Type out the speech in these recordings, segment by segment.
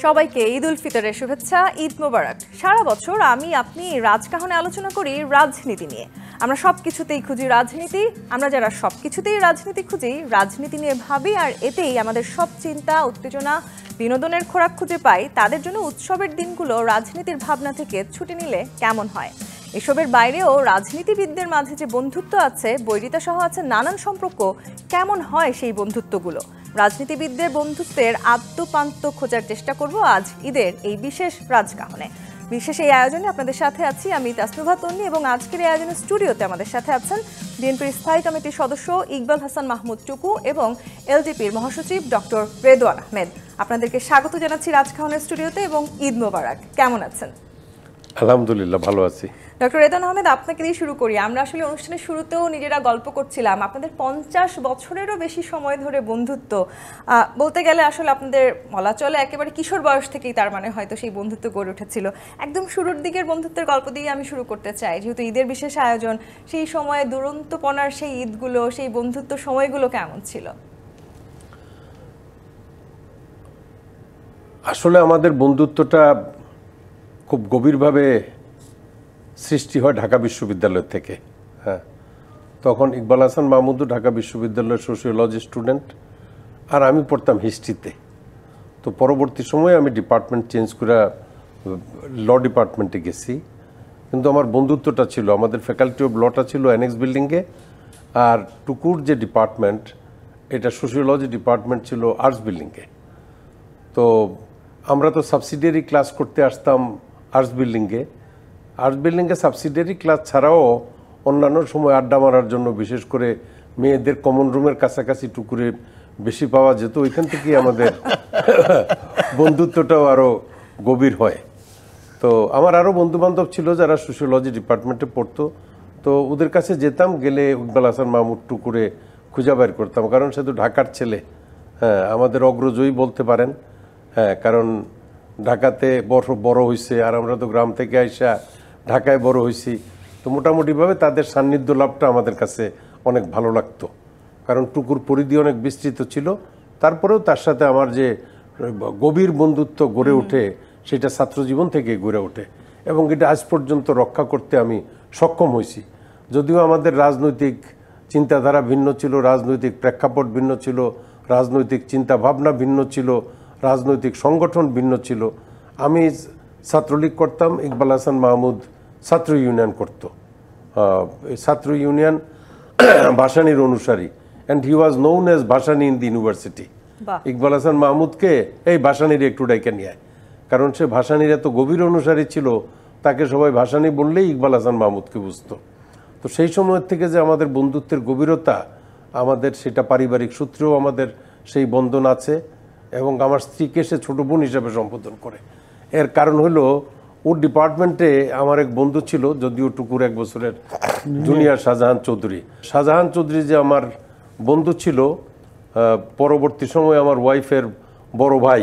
সবাইকে ঈদ উল ফিতরের শুভেচ্ছা, ঈদ মোবারক। সারা বছর আমি আপনি রাজকাহনে আলোচনা করি রাজনীতি নিয়ে। আমরা সবকিছুতেই খুঁজি রাজনীতি। আমরা যারা সবকিছুতেই রাজনীতি খুঁজি, রাজনীতি নিয়ে ভাবি, আর এতেই আমাদের সব চিন্তা, উত্তেজনা, বিনোদনের খোরাক খুঁজে পাই, তাদের জন্য উৎসবের দিনগুলো রাজনীতির ভাবনা থেকে ছুটি নিলে কেমন হয়? এসবের বাইরেও রাজনীতিবিদদের মাঝে যে বন্ধুত্ব আছে, বৈরিতা সহ আছে নানান সম্পর্ক, কেমন হয় সেই বন্ধুত্বগুলো? রাজনীতিবিদদের বন্ধুত্বের আদ্যপান্ত খোঁজার চেষ্টা করব আজ ঈদের এই বিশেষ রাজকাহনে। বিশেষ এই আয়োজনে আপনাদের সাথে আছি আমি তাসনুভা তন্নি, এবং আজকের এই আয়োজনের স্টুডিওতে আমাদের সাথে আছেন বিএনপির স্থায়ী কমিটির সদস্য ইকবাল হাসান মাহমুদ টুকু এবং এলজেপির মহাসচিব ডক্টর রেদওয়ান আহমেদ। আপনাদেরকে স্বাগত জানাচ্ছি রাজকাহনের স্টুডিওতে এবং ঈদ মোবারক। কেমন আছেন? আলহামদুলিল্লাহ, ভালো আছি। ডক্টর রেদওয়ান আহমেদ, আপনাকে দিয়ে শুরু করি। আমরা আসলে অনুষ্ঠানের শুরুতেও নিজেরা গল্প করছিলাম, আপনাদের 50 বছরেরও বেশি সময় ধরে বন্ধুত্ব। বলতে গেলে আসলে আপনাদের বলা চলে একেবারে কিশোর বয়স থেকেই তার মানে হয়তো সেই বন্ধুত্ব গড়ে উঠেছিল। একদম শুরুর দিকের বন্ধুত্বের গল্প দিয়ে আমি শুরু করতে চাই, যেহেতু ঈদের বিশেষ আয়োজন। সেই সময়ে দুরন্তপনার সেই ঈদগুলো, সেই বন্ধুত্ব সময়গুলো কেমন ছিল? আসলে আমাদের বন্ধুত্বটা খুব গভীরভাবে সৃষ্টি হয় ঢাকা বিশ্ববিদ্যালয় থেকে। হ্যাঁ, তখন ইকবাল হাসান মাহমুদও ঢাকা বিশ্ববিদ্যালয়ের সোশিওলজি স্টুডেন্ট, আর আমি পড়তাম হিস্ট্রিতে। তো পরবর্তী সময়ে আমি ডিপার্টমেন্ট চেঞ্জ করে ল ডিপার্টমেন্টে গেছি, কিন্তু আমার বন্ধুত্বটা ছিল, আমাদের ফ্যাকাল্টি অফ লটা ছিল অ্যানেক্স বিল্ডিংয়ে, আর টুকুর যে ডিপার্টমেন্ট, এটা সোশিওলজি ডিপার্টমেন্ট ছিল আর্টস বিল্ডিংয়ে। তো আমরা তো সাবসিডিয়ারি ক্লাস করতে আসতাম আর্টস বিল্ডিংয়ে। আর্টস বিল্ডিংয়ে সাবসিডিয়ারি ক্লাস ছাড়াও অন্যান্য সময় আড্ডা মারার জন্য, বিশেষ করে মেয়েদের কমন রুমের কাছাকাছি টুকুরে বেশি পাওয়া যেত। ওইখান থেকেই আমাদের বন্ধুত্বটাও আরও গভীর হয়। তো আমার আরও বন্ধুবান্ধব ছিল যারা সোশিওলজি ডিপার্টমেন্টে পড়তো। তো ওদের কাছে যেতাম, গেলে ইকবাল হাসান মাহমুদ টুকুরে খুঁজে বের করতাম, কারণ সে তো ঢাকার ছেলে। হ্যাঁ, আমাদের অগ্রজয়ী বলতে পারেন। হ্যাঁ, কারণ ঢাকাতে বড় হয়েছে, আর আমরা তো গ্রাম থেকে আইসা ঢাকায় বড় হয়েছি। তো মোটামুটিভাবে তাদের সান্নিধ্য লাভটা আমাদের কাছে অনেক ভালো লাগতো, কারণ টুকুর পরিধি অনেক বিস্তৃত ছিল। তারপরেও তার সাথে আমার যে গভীর বন্ধুত্ব গড়ে ওঠে, সেটা ছাত্রজীবন থেকে গড়ে ওঠে, এবং এটা আজ পর্যন্ত রক্ষা করতে আমি সক্ষম হয়েছি। যদিও আমাদের রাজনৈতিক চিন্তাধারা ভিন্ন ছিল, রাজনৈতিক প্রেক্ষাপট ভিন্ন ছিল, রাজনৈতিক চিন্তাভাবনা ভিন্ন ছিল, রাজনৈতিক সংগঠন ভিন্ন ছিল। আমি ছাত্রলীগ করতাম, ইকবাল হাসান মাহমুদ ছাত্র ইউনিয়ন করত। ছাত্র ইউনিয়ন ভাসানীর অনুসারী, and he was known as Bhasani in the university. Iqbal Hasan মাহমুদকে এই ভাসানীর একটু ডাইকা নিয়ে, কারণ সে ভাসানীর এত গভীর অনুসারী ছিল, তাকে সবাই ভাসানী বললেই ইকবাল হাসান মাহমুদকে বুঝতো। তো সেই সময় থেকে যে আমাদের বন্ধুত্বের গভীরতা, আমাদের সেটা পারিবারিক সূত্রেও আমাদের সেই বন্ধন আছে, এবং আমার স্ত্রীকে সে ছোটো বোন হিসাবে সম্বোধন করে। এর কারণ হলো, ওর ডিপার্টমেন্টে আমার এক বন্ধু ছিল, যদিও টুকুর 1 বছরের জুনিয়র, শাহজাহান চৌধুরী। শাহজাহান চৌধুরী যে আমার বন্ধু ছিল, পরবর্তী সময়ে আমার ওয়াইফের বড় ভাই।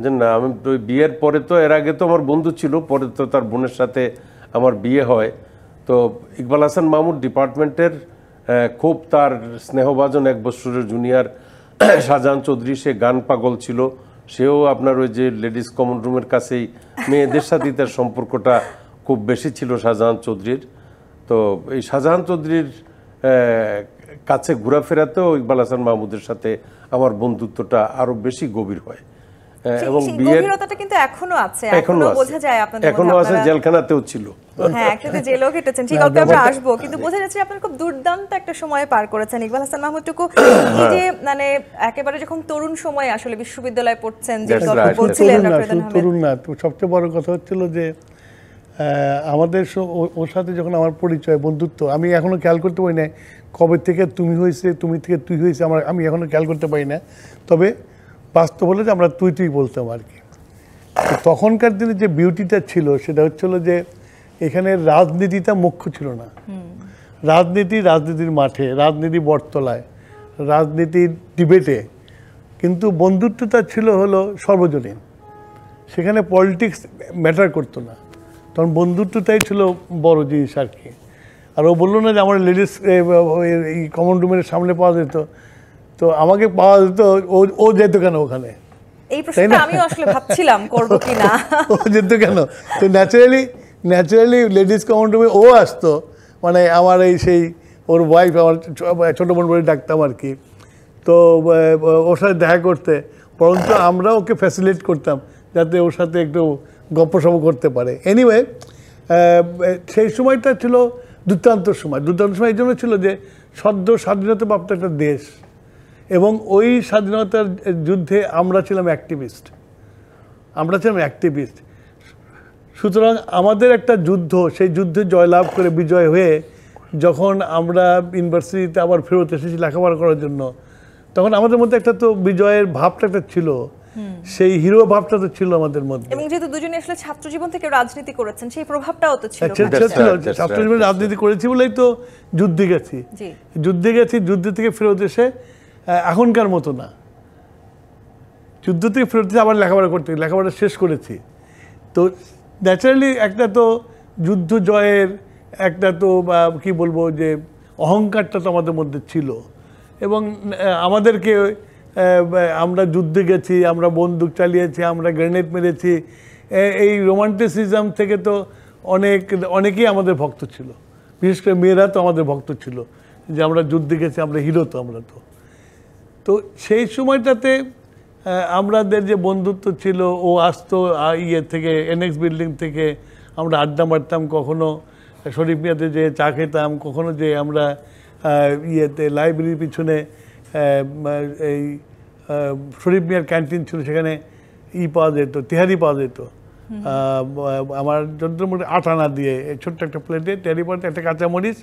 যে না, আমি বিয়ের পরে তো, এর আগে তো আমার বন্ধু ছিল, পরে তো তার বোনের সাথে আমার বিয়ে হয়। তো ইকবাল হাসান মাহমুদ ডিপার্টমেন্টের খুব তার স্নেহভাজন 1 বছরের জুনিয়র শাহজাহান চৌধুরী, সে গান পাগল ছিল। সেও আপনার ওই যে লেডিস কমন রুমের কাছেই মেয়েদের সাথে তার সম্পর্কটা খুব বেশি ছিল শাহজাহান চৌধুরীর। তো এই শাহজাহান চৌধুরীর কাছে ঘোরাফেরাতেও ইকবাল হাসান মাহমুদের সাথে আমার বন্ধুত্বটা আরো বেশি গভীর হয়, এবং বিয়ের গভীরতাটা কিন্তু এখনো আছে, এখনো বোঝা যায় আপনাদের মধ্যে। এখনো আছে, জেলখানাতেও ছিল। হ্যাঁ, একসাথে জেলও কেটেছেন, ঠিক গল্পে আমরা আসবো, কিন্তু বোঝা যাচ্ছে আপনারা খুব দুর্দান্ত একটা সময় পার করেছেন। ইকবাল হাসান মাহমুদ টুকু এই যে মানে একেবারে যখন তরুণ সময় আসলে বিশ্ববিদ্যালয়ে পড়ছেন, যে গল্প বলছিলেন তরুণ না, তো সবচেয়ে বড় কথা হচ্ছিল যে আমাদের ওর সাথে যখন আমার পরিচয়, বন্ধুত্ব, আমি এখনো খেয়াল করতে পারি না কবে থেকে তুমি হয়েছে, তুমি থেকে তুই হয়েছে, আমি এখনো খেয়াল করতে পারি না। তবে বাস্তব হলে যে আমরা তুই বলতাম আর কি। তখনকার দিনে যে বিউটিটা ছিল, সেটা হচ্ছিল যে এখানে রাজনীতিটা মুখ্য ছিল না। রাজনীতির মাঠে, রাজনীতি বটতলায়, রাজনীতির ডিবেটে, কিন্তু বন্ধুত্বটা ছিল হলো সর্বজনীন। সেখানে পলিটিক্স ম্যাটার করতো না, তখন বন্ধুত্বটাই ছিল বড় জিনিস আর কি। আর ও বললো না যে আমার লেডিস এই কমন রুমের সামনে পাওয়া যেত, তো আমাকে পাওয়া যেত, ও যেত কেন ওখানে? এই প্রশ্নটা আমিও আসলে ভাবছিলাম করব কিনা। ও যেত কেন, তো ন্যাচারালি লেডিস কমন রুমে ও আসতো, মানে আমার এই সেই ওর ওয়াইফ, আমার ছোটো বোন বলে ডাকতাম আর কি, তো ওর সাথে দেখা করতে, পরন্তু আমরা ওকে ফ্যাসিলিটেট করতাম যাতে ওর সাথে একটু গপ্পসপ করতে পারে। এনিওয়ে, সেই সময়টা ছিল দুর্দান্ত সময় এই জন্য ছিল যে সদ্য স্বাধীনতাপ্রাপ্ত একটা দেশ, এবং ওই স্বাধীনতার যুদ্ধে আমরা ছিলাম অ্যাক্টিভিস্ট। সুতরাং আমাদের একটা যুদ্ধ, সেই যুদ্ধে জয়লাভ করে বিজয় হয়ে যখন আমরা ইউনিভার্সিটিতে আবার ফেরত এসেছি লেখাপড়া করার জন্য, তখন আমাদের মধ্যে একটা তো বিজয়ের ভাবটা একটা ছিল, সেই হিরো ভাবটা তো ছিল আমাদের মধ্যে। এবং যেহেতু দুজনে আসলে ছাত্র জীবন থেকে রাজনীতি করেছেন, সেই প্রভাবটাও তো ছিল। ছাত্র জীবনে রাজনীতি করেছি বলেই তো যুদ্ধে গেছি, যুদ্ধ থেকে ফেরত এসে এখনকার মতো না, যুদ্ধ থেকে ফেরত এসে আবার লেখাপড়া শেষ করেছি। তো ন্যাচারালি একটা তো যুদ্ধ জয়ের একটা তো কি বলবো যে অহংকারটা তো আমাদের মধ্যে ছিল, এবং আমাদেরকে আমরা যুদ্ধে গেছি, আমরা বন্দুক চালিয়েছি, আমরা গ্রেনেড মেরেছি, এই রোমান্টিসিজম থেকে তো অনেকেই আমাদের ভক্ত ছিল, বিশেষ করে মেয়েরা তো আমাদের ভক্ত ছিল যে আমরা যুদ্ধে গেছি, আমরা হিরো, তো আমরা তো সেই সময়টাতে আমাদের যে বন্ধুত্ব ছিল, ও আসতো থেকে এনএক্স বিল্ডিং থেকে, আমরা আড্ডা মারতাম, কখনো শরীফ মিয়াতে যে চা খেতাম, কখনো যে আমরা লাইব্রেরির পিছনে এই শরীফ মিয়ার ক্যান্টিন ছিল, সেখানে পাওয়া যেত, তেহারি পাওয়া যেত, আমার যন্ত্রমোটে 8 আনা দিয়ে ছোট্ট একটা প্লেটে তেহারি পাওয়া, একটা কাঁচামরিচ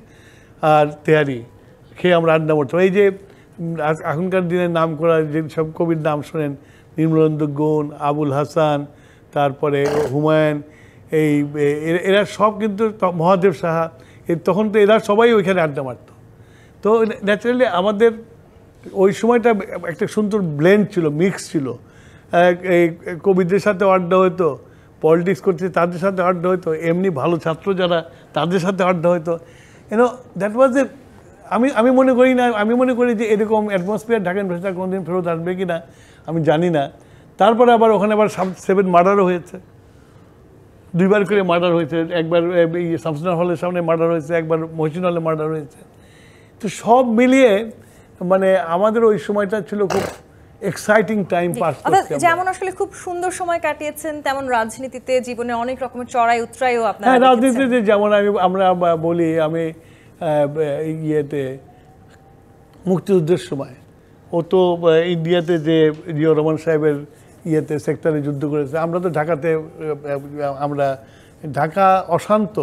আর তেহারি খেয়ে আমরা আড্ডা মারতাম। এই যে এখনকার দিনে নাম করা যে সব কবির নাম শোনেন, নির্মলেন্দু গুণ, আবুল হাসান, তারপরে হুমায়ুন, এরা সব কিন্তু মহাদেব সাহা, তখন তো এরা সবাই ওইখানে আড্ডা মারত। তো ন্যাচারালি আমাদের ওই সময়টা একটা সুন্দর ব্লেন্ড ছিল, মিক্স ছিল, এই কবিদের সাথে আড্ডা হতো, পলিটিক্স করতে তাদের সাথে আড্ডা হতো, এমনি ভালো ছাত্র যারা তাদের সাথে আড্ডা হতো, দ্যাট ওয়াজ এ আমি মনে করি যে এরকম অ্যাটমসফিয়ার ঢাকা ইউনিভার্সিটি কোনোদিন ফেরত আসবে কি না আমি জানি না। তারপরে আবার ওখানে আবার 7 মার্ডারও হয়েছে, 2 বার করে মার্ডার হয়েছে, একবার শামসুন্নাহর হলের সামনে মার্ডার হয়েছে, একবার মহসিন হলে মার্ডার হয়েছে। তো সব মিলিয়ে মানে আমাদের ওই সময়টা ছিল খুব এক্সাইটিং টাইম পাস করতে। যেমন আসলে খুব সুন্দর সময় কাটিয়েছেন, তেমন রাজনীতিতে জীবনে অনেক রকমের চড়াই উতরাইও আপনারা। হ্যাঁ, রাজনীতিতে যেমন আমরা বলি, আমি মুক্তিযুদ্ধের সময় ও তো ইন্ডিয়াতে যে জিয়া রহমান সাহেবের সেক্টরে যুদ্ধ করেছে, আমরা তো ঢাকাতে, আমরা ঢাকা অশান্ত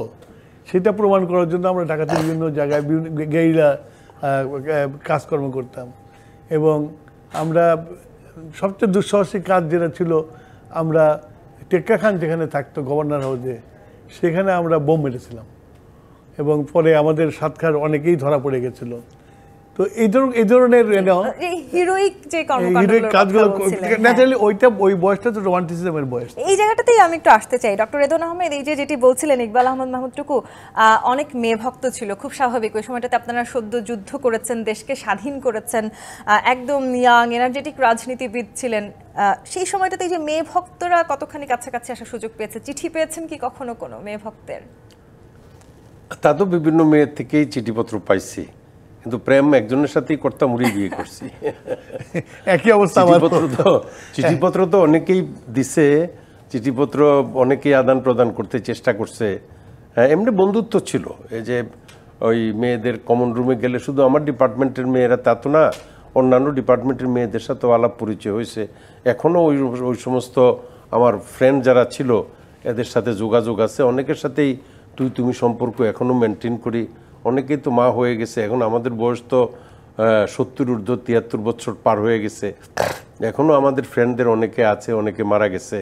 সেটা প্রমাণ করার জন্য আমরা ঢাকাতে বিভিন্ন জায়গায় গেরিলা কাজকর্ম করতাম, এবং আমরা সবচেয়ে দুঃসাহসিক কাজ যেটা ছিল, আমরা টেক্কা খান যেখানে থাকতো গভর্নর হাউসে, সেখানে আমরা বোম মেরেছিলাম, এবং পরে আমাদের সাতখার অনেকেই ধরা পড়ে গেছিল। তো এই ধরনের হিরোইক যে কাজগুলো ন্যাচারালি ওই বয়সটা তো রোমান্টিসিজমের বয়স। এই জায়গাটাতেই আমি একটু আসতে চাই। ডক্টর রেদওয়ান আহমেদ, এই যেটি বলছিলেন, ইকবাল আহমদ মাহমুদ টুকু অনেক মেয়ে ভক্ত ছিল, খুব স্বাভাবিক। ওই সময়টাতে আপনারা সদ্য যুদ্ধ করেছেন, দেশকে স্বাধীন করেছেন, একদম ইয়াং এনার্জেটিক রাজনীতিবিদ ছিলেন। সেই সময়টাতে এই যে মেয়ে ভক্তরা কতখানি কাছাকাছি আসার সুযোগ পেয়েছে? চিঠি পেয়েছেন কি কখনো কোনো মেয়ে ভক্তের? তা তো বিভিন্ন মেয়ের থেকেই চিঠিপত্র পাইছি, কিন্তু প্রেম একজনের সাথেই করতাম, উড়ি বিয়ে করছি। একই অবস্থা। চিঠিপত্র তো অনেকেই দিছে, চিঠিপত্র অনেকেই আদান প্রদান করতে চেষ্টা করছে। হ্যাঁ, এমনি বন্ধুত্ব ছিল। এই যে ওই মেয়েদের কমন রুমে গেলে শুধু আমার ডিপার্টমেন্টের মেয়েরা তা তো না, অন্যান্য ডিপার্টমেন্টের মেয়েদের সাথেও আলাপ পরিচয় হয়েছে। এখনও ওই সমস্ত আমার ফ্রেন্ড যারা ছিল এদের সাথে যোগাযোগ আছে, অনেকের সাথেই তুমি সম্পর্ক এখনও মেনটেন করি। অনেকেই তো মা হয়ে গেছে, এখন আমাদের বয়স তো 70 ঊর্ধ্ব, 73 বছর পার হয়ে গেছে। এখনও আমাদের ফ্রেন্ডদের অনেকে আছে, অনেকে মারা গেছে।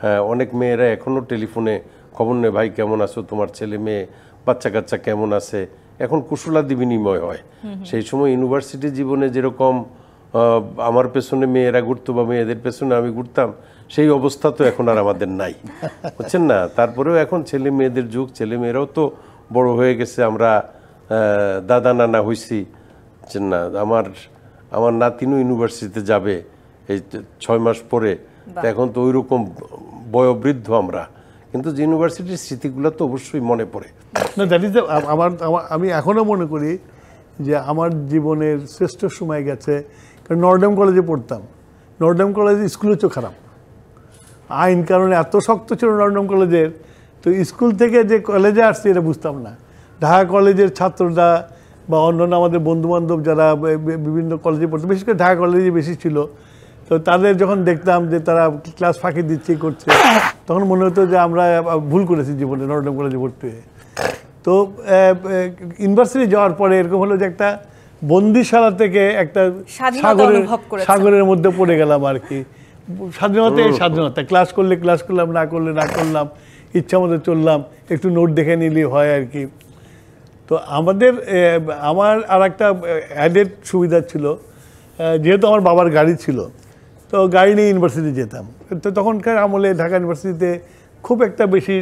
হ্যাঁ, অনেক মেয়েরা এখনও টেলিফোনে খবর নেয়, ভাই কেমন আছো, তোমার ছেলে মেয়ে বাচ্চা কাচ্চা কেমন আছে। এখন কুশলাদি বিনিময় হয়। সেই সময় ইউনিভার্সিটি জীবনে যেরকম আমার পেছনে মেয়েরা ঘুরতো বা মেয়েদের পেছনে আমি ঘুরতাম, সেই অবস্থা তো এখন আর আমাদের নাই, বুঝছেন না। তারপরেও এখন ছেলে মেয়েদের যুগ, ছেলে মেয়েরাও তো বড় হয়ে গেছে, আমরা দাদা নানা হইছি না। আমার নাতিনও ইউনিভার্সিটিতে যাবে এই 6 মাস পরে। তো এখন তো ওইরকম বয়োবৃদ্ধ আমরা, কিন্তু ইউনিভার্সিটির স্মৃতিগুলো তো অবশ্যই মনে পড়ে। না, দ্যাট ইজ আমি এখনো মনে করি যে আমার জীবনের শ্রেষ্ঠ সময় গেছে, কারণ নর্ডাম কলেজে পড়তাম। নর্ডাম কলেজ স্কুলের চেয়ে খারাপ, আইন কারণে এত শক্ত ছিল নর্ডাম কলেজের, তো স্কুল থেকে যে কলেজে আসছে এটা বুঝতাম না। ঢাকা কলেজের ছাত্ররা বা অন্যান্য আমাদের বন্ধুবান্ধব যারা বিভিন্ন কলেজে পড়তো, বিশেষ করে ঢাকা কলেজে বেশি ছিল, তো তাদের যখন দেখতাম যে তারা ক্লাস ফাঁকি দিচ্ছে করছে, তখন মনে হতো যে আমরা ভুল করেছি জীবনে নর্ডাম কলেজে ভর্তি হয়ে। তো ইউনিভার্সিটি যাওয়ার পরে এরকম হলো যে একটা বন্দিশালা থেকে একটা সাগরের মধ্যে পড়ে গেলাম আর কি। স্বাধীনতা, ক্লাস করলে ক্লাস করলাম, না করলে না করলাম, ইচ্ছা মতো চললাম, একটু নোট দেখে নিলে হয় আর কি। তো আমার আর একটা অ্যাডেড সুবিধা ছিল, যেহেতু আমার বাবার গাড়ি ছিল, তো গাড়ি নিয়ে ইউনিভার্সিটি যেতাম। তো তখনকার আমলে ঢাকা ইউনিভার্সিটিতে খুব একটা বেশি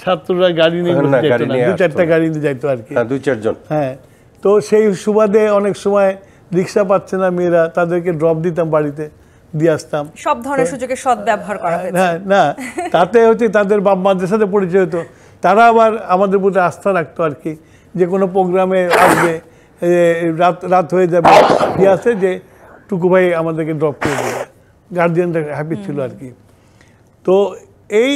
ছাত্ররা গাড়ি নিয়ে যেত না, 2-4টা গাড়ি নিয়ে যাইতো আর কি, 2-4 জন। হ্যাঁ, তো সেই সুবাদে অনেক সময় রিক্সা পাচ্ছে না মেয়েরা, তাদেরকে ড্রপ দিতাম, বাড়িতে দিয়ে আসতাম। সব ধরনের সুযোগে সদ্ব্যবহার করা হয়েছে। হ্যাঁ, না তাতে হচ্ছে তাদের বাপ মাদের সাথে পরিচয় হতো, তারা আবার আমাদের প্রতি আস্থা রাখতো আর কি, যে কোনো প্রোগ্রামে আসবে, রাত হয়ে যাবে, কি আছে যে টুকু ভাই আমাদেরকে ড্রপ করে দেবে, গার্জিয়ানরা হ্যাপি ছিল আর কি। তো এই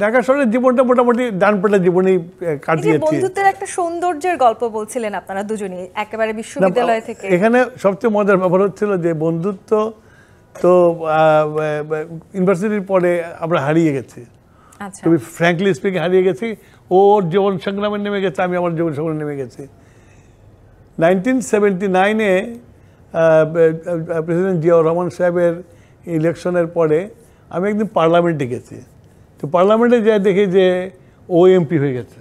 ঢাকা শহরের জীবনটা মোটামুটি ডানপাটা জীবনেই কাটিয়েছি। বন্ধুত্বের একটা সৌন্দর্যের গল্প বলছিলেন আপনারা দুজনেই একেবারে বিশ্ববিদ্যালয় থেকে। এখানে সবচেয়ে মজার ব্যাপার হচ্ছিল যে বন্ধুত্ব তো ইউনিভার্সিটির পরে আমরা হারিয়ে গেছি, টু বি ফ্র্যাঙ্কলি স্পিকিং হারিয়ে গেছি। ওর জীবন সংগ্রামে নেমে গেছে, আমি আমার জীবন সংগ্রামে নেমে গেছি। 1979-এ প্রেসিডেন্ট জিয়াউর রহমান সাহেবের ইলেকশনের পরে আমি একদিন পার্লামেন্টে গেছি। তো পার্লামেন্টে যাই দেখি যে ও এমপি হয়ে গেছে।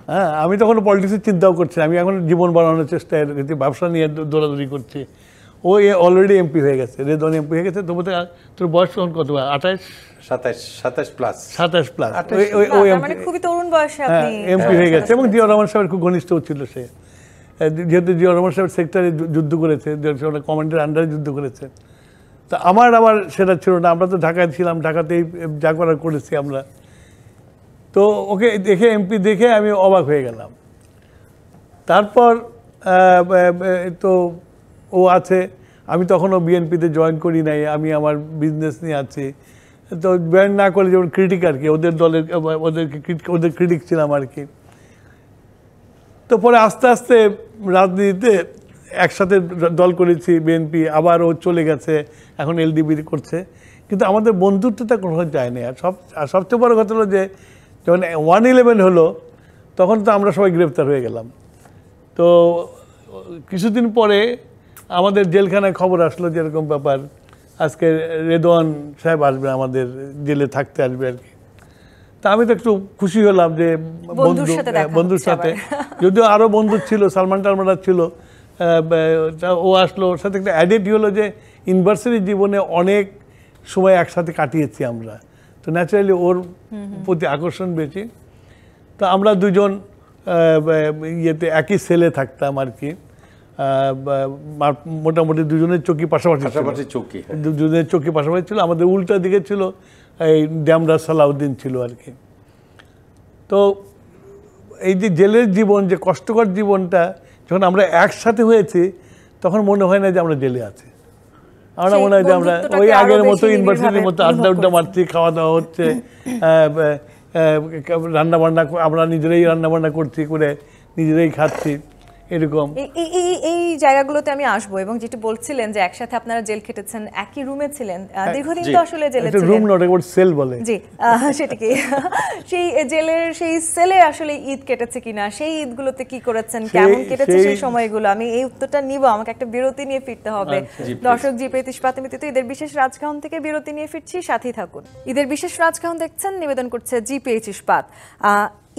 হ্যাঁ, আমি তখন পলিটিক্সের চিন্তাও করছি, আমি এখন জীবন বানানোর চেষ্টায় করছি, ব্যবসা নিয়ে দৌড়াদৌড়ি করছি। ও অলরেডি এমপি হয়ে গেছে, রেদওয়ান এমপি হয়ে গেছে। তোর বয়স তখন কত? 27 প্লাস। খুবই তরুণ বয়সে আপনি এমপি হয়ে গেছে, এবং জিয়াউর রহমান সাহেবের খুব ঘনিষ্ঠ ছিল সে, যেহেতু জিয়াউর রহমান সাহেব সেক্টরে যুদ্ধ করেছে, কমান্ডের আন্ডারে যুদ্ধ করেছে। তা আমার আবার সেটা ছিল না, আমরা তো ঢাকায় ছিলাম, ঢাকাতেই যা করার করেছি আমরা। তো ওকে দেখে, এমপি দেখে আমি অবাক হয়ে গেলাম। তারপর তো ও আছে, আমি তখনও বিএনপিতে জয়েন করি নাই, আমি আমার বিজনেস নিয়ে আছি। তো জয়েন না করে যেমন ক্রিটিক আর কি, ওদের দলের ওদের ক্রিটিক ছিলাম আর কি। তো পরে আস্তে আস্তে রাজনীতিতে একসাথে দল করেছি, বিএনপি, আবার ও চলে গেছে, এখন এলডিবি করছে, কিন্তু আমাদের বন্ধুত্বটা কোনো যায় না। আর সবচেয়ে বড় কথা হলো যে যখন 1/11 হলো, তখন তো আমরা সবাই গ্রেপ্তার হয়ে গেলাম। তো কিছুদিন পরে আমাদের জেলখানায় খবর আসলো যে এরকম ব্যাপার, আজকে রেদওয়ান সাহেব আসবে, আমাদের জেলে থাকতে আসবে আর কি। তা আমি তো একটু খুশি হলাম যে বন্ধুর সাথে, যদিও আরও বন্ধু ছিল, সালমান টালমানরা ছিল, ও আসলো। ওর সাথে একটা অ্যাডেড হলো যে ইউনিভার্সিটি জীবনে অনেক সময় একসাথে কাটিয়েছি আমরা, তো ন্যাচারালি ওর প্রতি আকর্ষণ বেশি। তো আমরা দুজন ইয়েতে একই সেলে থাকতাম আর কি, মোটামুটি দুজনের চোখি পাশাপাশি, দুজনের চোখি পাশাপাশি ছিল। আমাদের উল্টা দিকে ছিল এই ড্যামরা সালাউদ্দিন ছিল আর কি। তো এই যে জেলের জীবন, যে কষ্টকর জীবনটা, যখন আমরা একসাথে হয়েছি তখন মনে হয় না যে আমরা জেলে আছি, আমরা মনে হয় যে আমরা ওই আগের মতো ইউনিভার্সিটির মতো আড্ডা মারছি, খাওয়া দাওয়া হচ্ছে, রান্নাবান্না আমরা নিজেরাই রান্নাবান্না করছি, করে নিজেরাই খাচ্ছি, এরকম। এই জায়গাগুলোতে আমি আসবো। এবং যেটা বলছিলেন যে একসাথে আপনারা জেল খেটেছেন, একই রুমে ছিলেন দীর্ঘদিন, তো আসলে জেলে ছিলেন, রুম নট একবার সেল বলে, জি সেটা কি সেই জেলের সেই সেলে আসলে ঈদ কেটেছে কিনা, সেই ঈদগুলোতে কি করেছেন, কেমন কেটেছে সেই সময়গুলো, আমি এই উত্তরটা নিব। আমাকে একটা বিরতি নিয়ে ফিরতে হবে। দর্শক, জি ইতিশপাতে ঈদের বিশেষ রাজকাহন থেকে বিরতি নিয়ে ফিরছি, সাথেই থাকুন। ঈদের বিশেষ রাজকাহন দেখছেন, নিবেদন করছে জিপিএইচ ইস্পাত।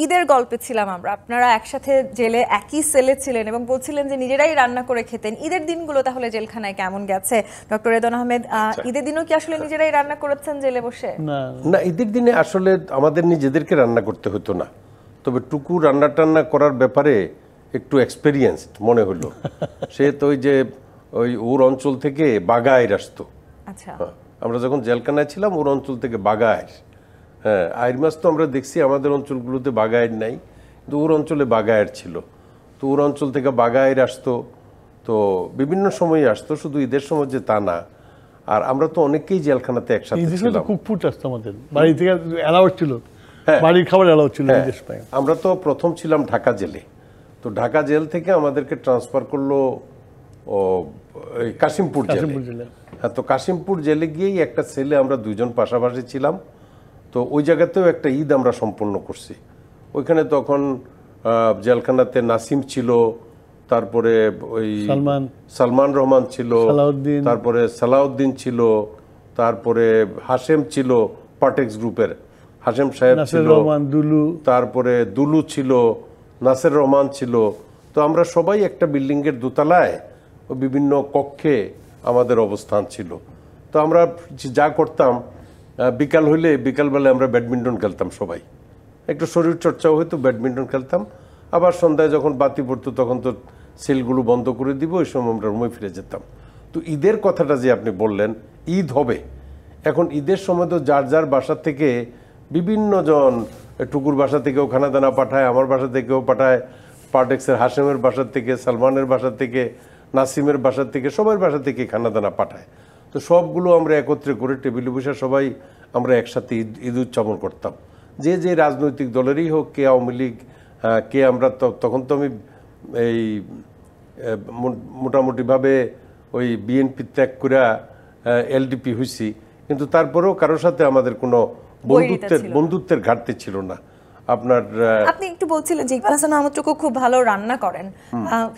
ঈদের গল্পে ছিলাম আমরা, আপনারা একসাথে জেলে একই সেলে ছিলেন এবং বলছিলেন যে নিজেরাই রান্না করে খেতেন। ঈদের দিনগুলো তাহলে জেলখানায় কেমন গেছে? ডক্টর রেদওয়ান আহমেদ, ঈদের দিনও কি আসলে নিজেরাই রান্না করেছেন জেলে বসে? না, ঈদের দিনে আসলে আমাদের নিজেদেরকে রান্না করতে হতো না, তবে টুকু রান্না টান্না করার ব্যাপারে একটু এক্সপেরিয়েন্সড মনে হলো। সে তো ওই যে ওর অঞ্চল থেকে বাগাইর আসতো, আচ্ছা, আমরা যখন জেলখানায় ছিলাম ওর অঞ্চল থেকে বাঘা আইর, হ্যাঁ আইর মাছ তো আমরা দেখছি আমাদের অঞ্চলগুলোতে বাঘা আইর নাই, কিন্তু ওর অঞ্চলে বাঘা আইর ছিল। তো ওর অঞ্চল থেকে বাঘা আইর আসতো, তো বিভিন্ন সময় আসতো, শুধু ঈদের সময় যে তা না। আর আমরা তো অনেকেই জেলখানাতে একসাথে ছিলাম। কুকফুট আসতো আমাদের বাড়ি থেকে, অ্যালাউড ছিল, হ্যাঁ। বাড়ির খাবার অ্যালাউড ছিল। হ্যাঁ, আমরা তো প্রথম ছিলাম ঢাকা জেলে, তো ঢাকা জেল থেকে আমাদেরকে ট্রান্সফার করলো এই কাশিমপুর জেলে। হ্যাঁ, তো কাশিমপুর জেলে গিয়েই একটা ছেলে আমরা দুইজন পাশাপাশি ছিলাম। তো ওই জায়গাতেও একটা ঈদ আমরা সম্পন্ন করছি। ওইখানে তখন জেলখানাতে নাসিম ছিল, তারপরে ওই সালমান রহমান ছিল, তারপরে সালাউদ্দিন ছিল, তারপরে হাশেম ছিল, পার্টেক্স গ্রুপের হাশেম সাহেব ছিল, তারপরে দুলু ছিল, নাসের রহমান ছিল। তো আমরা সবাই একটা বিল্ডিং এর দোতলায় বিভিন্ন কক্ষে আমাদের অবস্থান ছিল। তো আমরা যা করতাম, বিকাল হইলে বিকালবেলায় আমরা ব্যাডমিন্টন খেলতাম, সবাই একটু শরীর চর্চাও হইতো, ব্যাডমিন্টন খেলতাম। আবার সন্ধ্যায় যখন বাতি পড়তো তখন তো সেলগুলো বন্ধ করে দিব, ওই সময় আমরা রুমে ফিরে যেতাম। তো ঈদের কথাটা যে আপনি বললেন, ঈদ হবে এখন, ঈদের সময় তো যার যার বাসা থেকে বিভিন্ন জন, টুকুর বাসা থেকেও খানা দানা পাঠায়, আমার বাসা থেকেও পাঠায়, পার্টেক্সের হাশেমের বাসা থেকে, সালমানের বাসা থেকে, নাসিমের বাসা থেকে, সবার বাসা থেকে খানা দানা পাঠায়। তো সবগুলো আমরা একত্রে করে টেবিলে বসে সবাই আমরা একসাথে ঈদ উদযাপন করতাম। যে যে রাজনৈতিক দলেরই হোক, কে আওয়ামী লীগ, কে আমরা, তখন তো আমি এই মোটামুটিভাবে ওই বিএনপি ত্যাগ করে এলডিপি হয়েছি, কিন্তু তারপরেও কারোর সাথে আমাদের কোনো বন্ধুত্বের ঘাটতি ছিল না। আপনার আপনি একটু বলছিলেন যে ইকবাল হাসান মাহমুদ টুকু খুব ভালো রান্না করেন,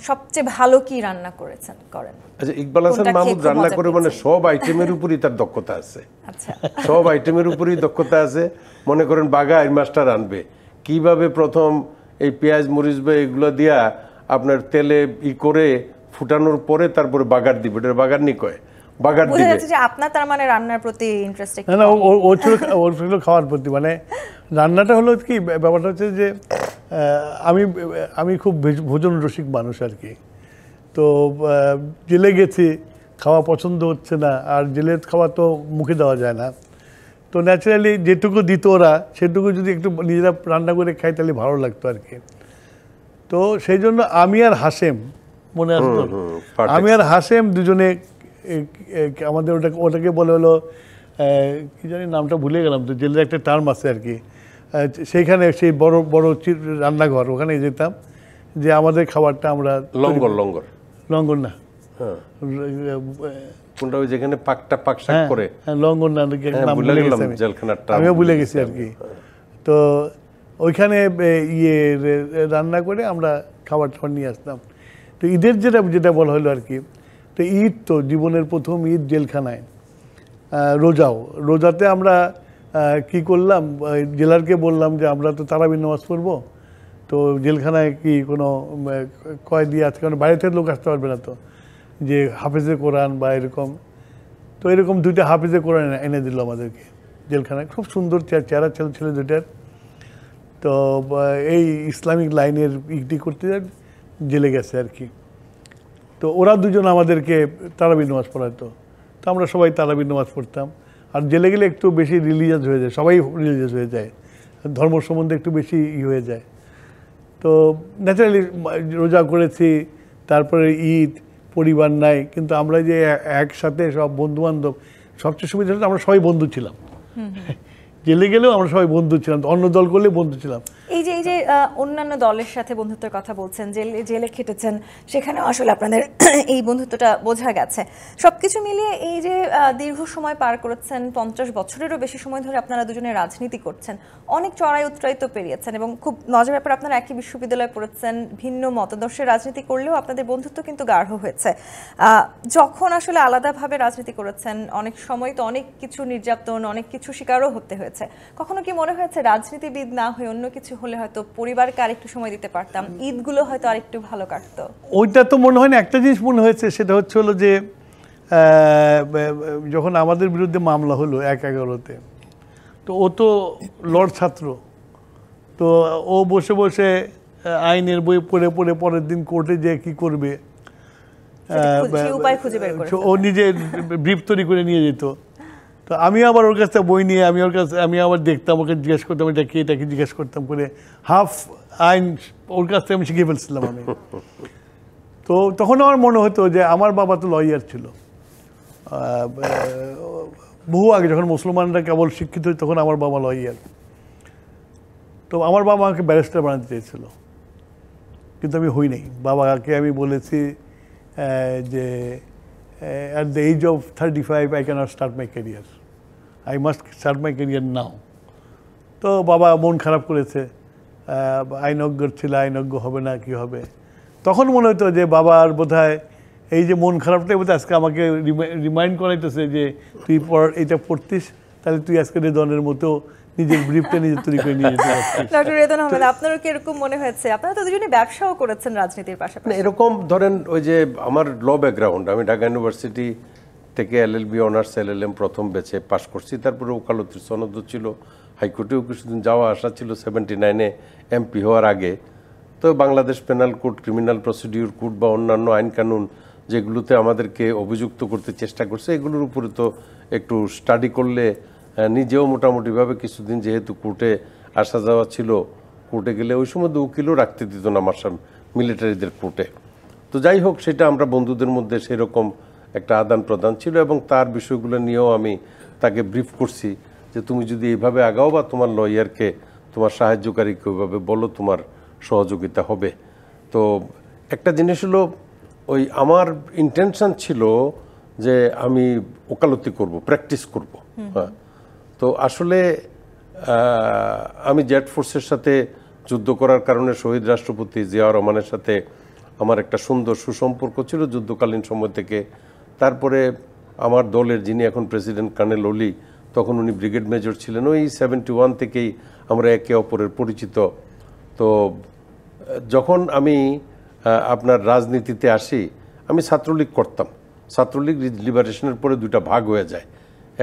সবচেয়ে ভালো কি রান্না করেন? আচ্ছা, ইকবাল হাসান মাহমুদ রান্না করে মানে সব আইটেমের উপরই তার দক্ষতা আছে। আচ্ছা, সব আইটেমের উপরই দক্ষতা আছে। মনে করেন বাঘা আইর মাছটা রানবে কিভাবে, প্রথম এই পেঁয়াজ মরিচ বা এগুলো দিয়া আপনার তেলে করে ফুটানোর পরে তারপরে বাগার দিবে, এটা বাগার নি কয়, বাগার দিবে। যে আপনার তার মানে রান্নার প্রতি ইন্টারেস্ট না, ওর ছিল খাওয়ার প্রতি, মানে রান্নাটা হলো কি, ব্যাপারটা হচ্ছে যে আমি খুব ভোজন রসিক মানুষ আর কি। তো জেলে গেছি, খাওয়া পছন্দ হচ্ছে না, আর জেলের খাওয়া তো মুখে দেওয়া যায় না। তো ন্যাচারালি যেটুকু দিত ওরা, সেটুকু যদি একটু নিজেরা রান্না করে খাই তাহলে ভালো লাগতো আর কি। তো সেই জন্য আমি আর হাশেম, মনে আসতো, আমি আর হাশেম দুজনে আমাদের ওটাকে বলে হলো কি জানি নামটা ভুলে গেলাম, তো জেলের একটা টার্ম আছে আর কি। সেইখানে সেই বড় বড় রান্নাঘর, ওখানে যেতাম, যে আমাদের খাবারটা আমরা লঙ্গর না, কোনটা ওই যেখানে পাক শাক করে, লঙ্গর না, আমিও ভুলে গেছি আর কি। তো ওইখানে রান্না করে আমরা খাবার নিয়ে আসতাম। তো ঈদের যেটা বলা হলো আর কি, তো ঈদ তো জীবনের প্রথম ঈদ জেলখানায়, রোজাতে আমরা কি করলাম, জেলারকে বললাম যে আমরা তো তারাবির নামাজ পড়বো, তো জেলখানায় কি কোনো কয়েদি আছে, কারণ বাইরে থেকে লোক আসতে পারবে না, তো যে হাফেজে কোরআন বা এরকম, তো এরকম 2টা হাফেজে কোরআন এনে দিল আমাদেরকে জেলখানায়, খুব সুন্দর চেহারা ছেলে দুটার। তো এই ইসলামিক লাইনের ইটি করতে জেলে গেছে আর কি। তো ওরা দুজন আমাদেরকে তারাবির নামাজ পড়াতো, তো আমরা সবাই তারাবির নামাজ পড়তাম। আর জেলে গেলে একটু বেশি রিলিজিয়াস হয়ে যায়, সবাই রিলিজিয়াস হয়ে যায়, ধর্ম সম্বন্ধে একটু বেশি হয়ে যায়। তো ন্যাচারালি রোজা করেছি, তারপরে ঈদ, পরিবার নাই, কিন্তু আমরা যে একসাথে সব বন্ধুবান্ধব, সবচেয়ে সুবিধা হলো আমরা সবাই বন্ধু ছিলাম। জেলে গেলেও আমরা সবাই বন্ধু ছিলাম, অন্য দল করলে বন্ধু ছিলাম। এই যে অন্যান্য দলের সাথে বন্ধুত্বের কথা বলছেন, জেলে খেটেছেন, সেখানে আসলে আপনাদের এই বন্ধুত্বটা বোঝা গেছে। সবকিছু মিলিয়ে এই যে দীর্ঘ সময় পার করেছেন, 50 বছরেরও বেশি সময় ধরে আপনারা দুজনে রাজনীতি করছেন, অনেক চড়াই উৎরাই তো পেরিয়েছেন, এবং খুব মজার ব্যাপার আপনারা একই বিশ্ববিদ্যালয়ে পড়েছেন, ভিন্ন মতাদর্শের রাজনীতি করলেও আপনাদের বন্ধুত্ব কিন্তু গাঢ় হয়েছে। যখন আসলে আলাদাভাবে রাজনীতি করেছেন, অনেক সময় তো অনেক কিছু নির্যাতন, অনেক কিছু শিকারও হতে হয়েছে। কখনো কি মনে হয়েছে রাজনীতিবিদ না হয়ে অন্য কিছু হলে হয়তো পরিবারকে আরেকটু সময় দিতে পারতাম, ঈদগুলো হয়তো আরেকটু ভালো কাটতো? ওইটা তো মনে হয় না। একটা জিনিস মনে হয়েছে, সেটা হচ্ছে হলো যে যখন আমাদের বিরুদ্ধে মামলা হলো 1/11-তে, তো ও তো লর্ড ছাত্র, তো ও বসে বসে আইনের বই পড়ে পড়ে পরের দিন কোর্টে যে কি করবে উপায় খুঁজে বের করে ও নিজে ব্রিফ তৈরি করে নিয়ে যেত। তো আমি আবার ওর কাছে বই নিয়ে আমি আবার দেখতাম, ওকে জিজ্ঞেস করতাম এটা কি জিজ্ঞেস করতাম করে হাফ আইন ওর কাছ থেকে আমি শিখে ফেলছিলাম আমি। তো তখন আমার মনে হতো যে আমার বাবা তো লয়ার ছিল, বহু আগে যখন মুসলমানরা কেবল শিক্ষিত হতো তখন আমার বাবা লয়ার। তো আমার বাবা আমাকে ব্যারিস্টার বানাতে চেয়েছিল, কিন্তু আমি হই নাই। বাবাকে আমি বলেছি যে at the age of 35 I cannot start my career, I must start my career now. তো বাবা মন খারাপ করেছে, আইনজ্ঞ ছিল, আইনজ্ঞ হবে না কি হবে। তখন মনে হতো যে বাবার বোধহয় এই যে মন খারাপটাই বোধহয় আজকে আমাকে রিমাইন্ড করাইতেছে যে তুই এটা পড়তিস, তাহলে তুই আজকে রেদনের মতো নিজের ব্রিফটা নিজে তৈরি করে নিয়ে যেতে পারছিস। ডক্টর রেদন আহমেদ, আপনারও কি এরকম মনে হয়েছে? আপনারা তো দুজনেই ব্যবসাও করেছেন রাজনীতির পাশাপাশি। এরকম ধরেন ওই যে আমার ল ব্যাকগ্রাউন্ড, আমি ঢাকা ইউনিভার্সিটি থেকে LLB অনার্স LLM প্রথম ব্যাচে পাশ করছি, তারপরে ওকালতির সনদ ছিল, হাইকোর্টেও কিছুদিন যাওয়া আসা ছিল 79-এ MP হওয়ার আগে। তো Bangladesh penal code, criminal procedure code বা অন্যান্য আইন কানুন যেগুলোতে আমাদেরকে অভিযুক্ত করতে চেষ্টা করছে, এগুলোর উপরে তো একটু স্টাডি করলে নিজেও মোটামুটিভাবে কিছুদিন, যেহেতু কোর্টে আসা যাওয়া ছিল, কোর্টে গেলে ওই সময় উকিলও রাখতে দিত না আমার মিলিটারিদের কোর্টে। তো যাই হোক, সেটা আমরা বন্ধুদের মধ্যে সেরকম একটা আদান প্রদান ছিল, এবং তার বিষয়গুলো নিয়েও আমি তাকে ব্রিফ করছি যে তুমি যদি এইভাবে আগাও বা তোমার লয়ারকে, তোমার সাহায্যকারীকে ওইভাবে বলো, তোমার সহযোগিতা হবে। তো একটা জিনিস হলো, ওই আমার ইন্টেনশন ছিল যে আমি ওকালতি করব, প্র্যাকটিস করব। হ্যাঁ, তো আসলে আমি জেড ফোর্সের সাথে যুদ্ধ করার কারণে শহীদ রাষ্ট্রপতি জিয়াউর রহমানের সাথে আমার একটা সুন্দর সুসম্পর্ক ছিল যুদ্ধকালীন সময় থেকে। তারপরে আমার দলের যিনি এখন প্রেসিডেন্ট কর্নেল অলি, তখন উনি ব্রিগেড মেজর ছিলেন, ওই 71 থেকেই আমরা একে অপরের পরিচিত। তো যখন আমি আপনার রাজনীতিতে আসি, আমি ছাত্রলীগ করতাম। ছাত্রলীগ লিবারেশনের পরে দুইটা ভাগ হয়ে যায়,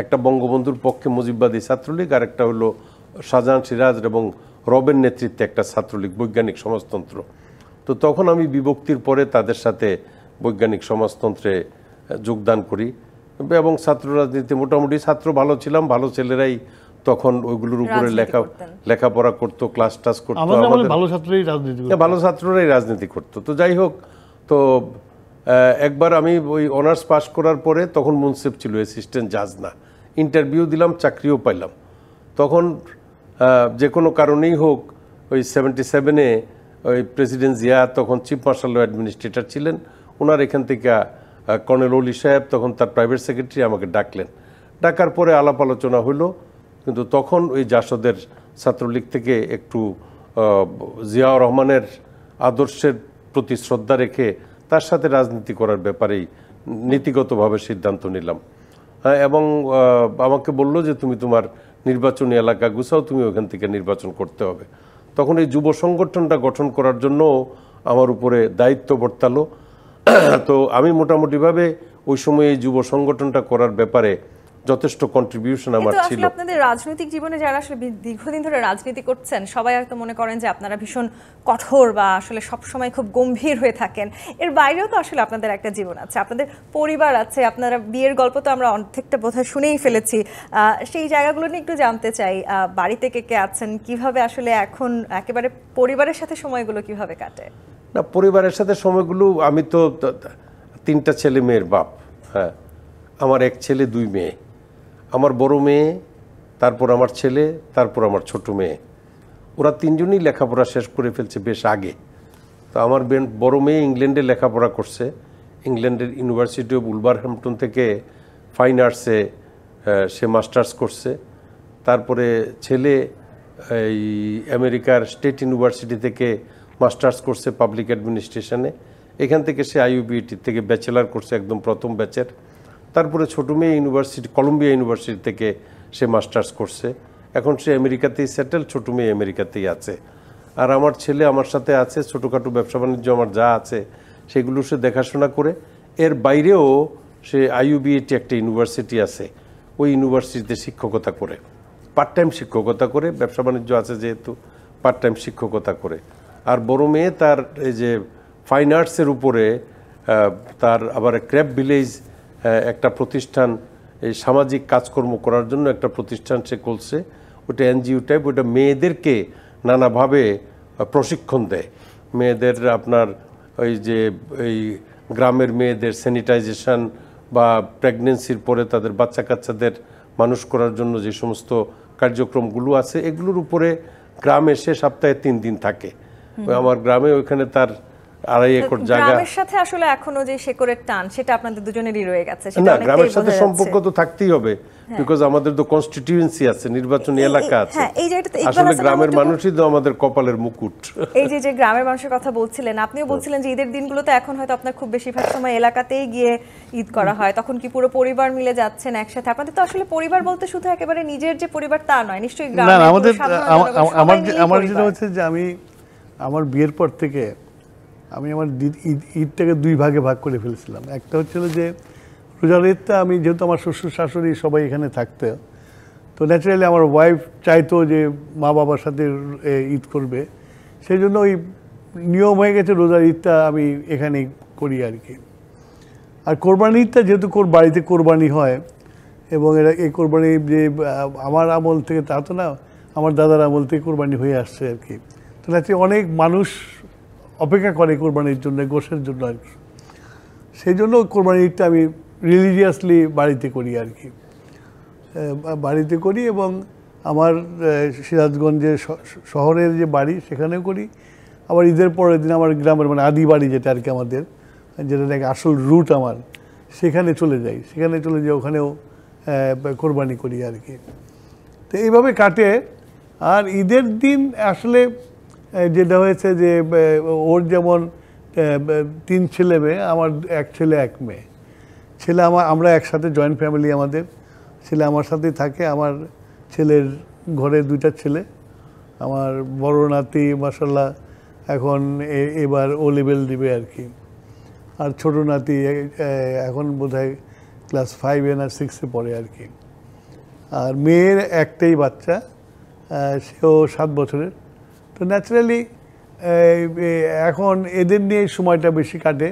একটা বঙ্গবন্ধুর পক্ষে মুজিববাদী ছাত্রলীগ, আর একটা হলো শাহজাহান সিরাজ এবং রবের নেতৃত্বে একটা ছাত্রলীগ, বৈজ্ঞানিক সমাজতন্ত্র। তো তখন আমি বিভক্তির পরে তাদের সাথে বৈজ্ঞানিক সমাজতন্ত্রে যোগদান করি, এবং ছাত্র রাজনীতি মোটামুটি ছাত্র ভালো ছিলাম, ভালো ছেলেরাই তখন ওইগুলোর উপরে লেখাপড়া করতো, ক্লাস টাস করতো, ভালো ছাত্ররাই রাজনীতি করতো। তো যাই হোক, তো একবার আমি ওই অনার্স পাস করার পরে, তখন মুন্সিফ ছিল, অ্যাসিস্ট্যান্ট জাজ না, ইন্টারভিউ দিলাম, চাকরিও পাইলাম। তখন যে কোনো কারণেই হোক, ওই 77-এ ওই প্রেসিডেন্ট জিয়া তখন চিফ মার্শাল ও অ্যাডমিনিস্ট্রেটর ছিলেন, ওনার এখান থেকে কর্নেল অলি সাহেব, তখন তার প্রাইভেট সেক্রেটারি, আমাকে ডাকলেন। ডাকার পরে আলাপ আলোচনা হলো, কিন্তু তখন ওই জাসদের ছাত্রলীগ থেকে একটু জিয়াউর রহমানের আদর্শের প্রতি শ্রদ্ধা রেখে তার সাথে রাজনীতি করার ব্যাপারেই নীতিগতভাবে সিদ্ধান্ত নিলাম। এবং আমাকে বললো যে তুমি তোমার নির্বাচনী এলাকা গুছাও, তুমি ওখান থেকে নির্বাচন করতে হবে। তখন এই যুব সংগঠনটা গঠন করার জন্য আমার উপরে দায়িত্ব বর্তালো। তো আমি মোটামুটিভাবে ওই সময় এই যুব সংগঠনটা করার ব্যাপারে যথেষ্ট কন্ট্রিবিউশন আমার ছিল। আপনাদের রাজনৈতিক জীবনে যারা আসলে দীর্ঘদিন ধরে রাজনীতি করছেন, সবাই হয়তো মনে করেন যে আপনারা ভীষণ কঠোর বা আসলে সবসময় খুব গম্ভীর হয়ে থাকেন। এর বাইরেও তো আসলে আপনাদের একটা জীবন আছে, আপনাদের পরিবার আছে, আপনারা বিয়ের গল্প তো আমরা অর্ধেকটা বোধহয় শুনেই ফেলেছি। সেই জায়গাগুলো নিয়ে একটু জানতে চাই, বাড়িতে কে কে আছেন, কিভাবে আসলে এখন একেবারে পরিবারের সাথে সময়গুলো কিভাবে কাটে? না, পরিবারের সাথে সময়গুলো, আমি তো 3টা ছেলে মেয়ের বাপ। হ্যাঁ, আমার 1 ছেলে 2 মেয়ে, আমার বড় মেয়ে, তারপর আমার ছেলে, তারপর আমার ছোট মেয়ে। ওরা 3জনই লেখাপড়া শেষ করে ফেলছে বেশ আগে। তো আমার বড় মেয়ে ইংল্যান্ডে লেখাপড়া করছে, ইংল্যান্ডের ইউনিভার্সিটি অফ উলভারহ্যাম্পটন থেকে ফাইন আর্টসে সে মাস্টার্স করছে। তারপরে ছেলে এই আমেরিকার স্টেট ইউনিভার্সিটি থেকে মাস্টার্স করছে পাবলিক অ্যাডমিনিস্ট্রেশনে, এখান থেকে সে IUBT থেকে ব্যাচেলার করছে, একদম প্রথম ব্যাচের। তারপরে ছোটো মেয়ে কলম্বিয়া ইউনিভার্সিটি থেকে সে মাস্টার্স করছে, এখন সে আমেরিকাতেই সেটেল, ছোটো মেয়ে আমেরিকাতেই আছে। আর আমার ছেলে আমার সাথে আছে, ছোটোখাটো ব্যবসা বাণিজ্য আমার যা আছে সেগুলো সে দেখাশোনা করে। এর বাইরেও সে IUBT একটা ইউনিভার্সিটি আছে, ওই ইউনিভার্সিটিতে শিক্ষকতা করে, পার্ট টাইম শিক্ষকতা করে, ব্যবসা বাণিজ্য আছে যেহেতু, পার্ট টাইম শিক্ষকতা করে। আর বড় মেয়ে তার এই যে ফাইন আর্টসের উপরে তার আবার ক্র্যাপ ভিলেজ একটা প্রতিষ্ঠান এই সামাজিক কাজকর্ম করার জন্য একটা প্রতিষ্ঠান সে খুলছে, ওটা এনজিও টাইপ, ওটা মেয়েদেরকে নানাভাবে প্রশিক্ষণ দেয়। মেয়েদের আপনার ওই যে এই গ্রামের মেয়েদের স্যানিটাইজেশন বা প্রেগনেন্সির পরে তাদের বাচ্চা কাচ্চাদের মানুষ করার জন্য যে সমস্ত কার্যক্রমগুলো আছে এগুলোর উপরে গ্রামে সে সপ্তাহে 3 দিন থাকে। আমার গ্রামে ওইখানে তার 2.5 একর জায়গা। গ্রামের সাথে আসলে এখনো যে শেকড়ের টান সেটা আপনাদের দুজনেরই রয়ে গেছে, সেটা না, অনেকটাই গ্রামের সাথে বোঝা যাচ্ছে। সম্পর্ক তো থাকতেই হবে, বিকজ আমাদের তো কনস্টিটিউয়েন্সি আছে, নির্বাচনী এলাকা আছে। হ্যাঁ, এই জায়গাটাতে ইকবাল আসলে হাসান গ্রামের মাহমুদ মানুষই তো আমাদের কপালের মুকুট। এই যে গ্রামের মানুষের কথা বলছিলেন, আপনিও বলছিলেন যে ঈদের দিনগুলোতে এখন হয়তো আপনার খুব বেশিরভাগ সময় এলাকাতেই গিয়ে ঈদ করা হয়, তখন কি পুরো পরিবার মিলে যাচ্ছেন একসাথে? আপনাদের তো আসলে পরিবার বলতে শুধু একেবারে নিজের যে পরিবার তা নয়, নিশ্চয়ই না গ্রামের না, আমাদের পুরো সাধারণ জনগণ সবাই আমার মিলেই আমার যেটা পরিবার। হচ্ছে যে আমি আমার বিয়ের পর থেকে আমি আমার ঈদটাকে 2 ভাগে ভাগ করে ফেলেছিলাম। একটা হচ্ছিল যে রোজার ঈদটা আমি, যেহেতু আমার শ্বশুর শাশুড়ি সবাই এখানে থাকতে, তো ন্যাচারালি আমার ওয়াইফ চাইতো যে মা বাবার সাথে ঈদ করবে, সেই জন্য ওই নিয়ম হয়ে গেছে রোজার ঈদটা আমি এখানেই করি আর কি। আর কোরবানি ঈদটা যেহেতু বাড়িতে কোরবানি হয়, এবং এই কোরবানি যে আমার আমল থেকে তা তো না, আমার দাদার আমল থেকে কোরবানি হয়ে আসছে আর কি। তো ন্যাচারালি অনেক মানুষ অপেক্ষা করে কোরবানির জন্য, গোশের জন্য আর কি। সেই জন্য কোরবানি ঈদটা আমি রিলিজিয়াসলি বাড়িতে করি আর কি, বাড়িতে করি। এবং আমার সিরাজগঞ্জে শহরের যে বাড়ি সেখানেও করি। আবার ঈদের পরের দিন আমার গ্রামের মানে আদি বাড়ি যেটা আর কি আমাদের, যেটা নাকি আসল রুট আমার, সেখানে চলে যাই, ওখানেও কোরবানি করি আর কি। তো এইভাবে কাটে। আর ঈদের দিন আসলে যেটা হয়েছে যে ওর যেমন 3 ছেলে মেয়ে, আমার 1 ছেলে 1 মেয়ে। ছেলে আমরা একসাথে জয়েন্ট ফ্যামিলি, আমাদের ছেলে আমার সাথেই থাকে। আমার ছেলের ঘরে 2টা ছেলে। আমার বড় নাতি মাশাআল্লাহ এখন এবার ও লেভেল দিবে আর কি। আর ছোট নাতি এখন বোধহয় ক্লাস 5 না 6 পড়ে আর কি। আর মেয়ের একটাই বাচ্চা, সেও 7 বছরের। তো ন্যাচারালি এখন এদের নিয়ে সময়টা বেশি কাটে।